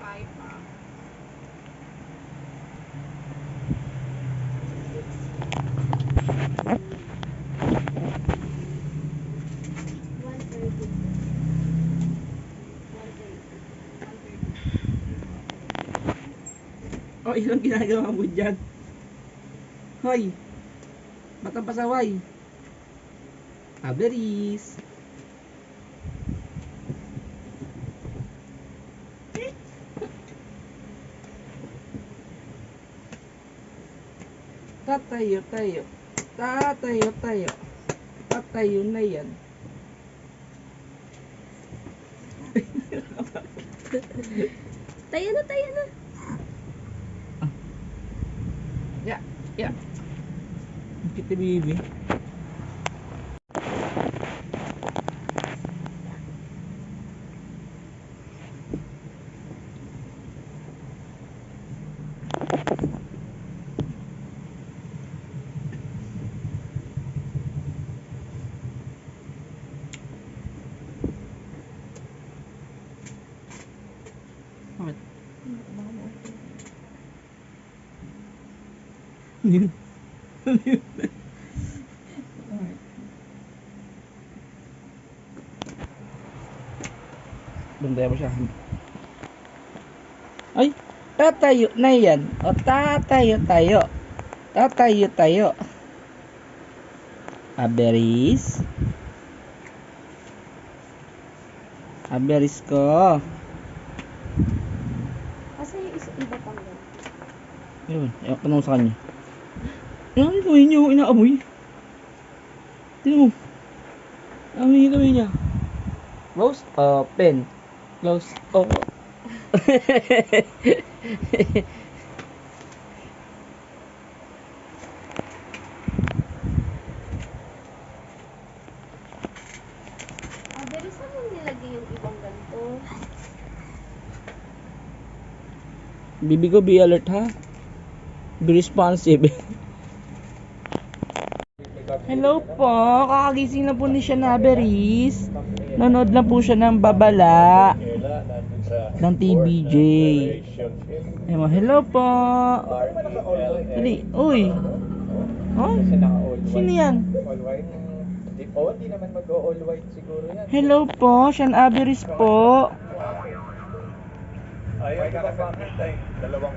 5 pa. Oh, ilang ginagawa mo dyan? Hoy! Batang pasaway! Aberis! Tatayo tayo. Tatayo tayo. Tatayo na yan. Tayo na, tayo na. Ya, ya. Kita baby. Bakit? Yun. Bantay mo siya. Ay, tatayo na yan. O, tatayo tayo. Tatayo tayo. Aberis. Aberis ko. Kasi yung iba pang yan. Yun, ewan ko naman sa kanya. Ano yung gawin niyo? Inaamoy. Tignan mo. Amoy yung gawin niya. Close, open. Close, open. Pero saan mo nilagay yung ibang ganito? Bibi ko, be alert ha. Be responsive. Hello po, kakagising na po ni siya na Beris. Nanood lang po siya ng babala ng TBJ. Ayun, hello po. Dali, uy. Oh? Sino yan? Hindi naman mag-all white siguro yan. Hello po, Sean Aberis po. Ayaw ka bakit ay dalawang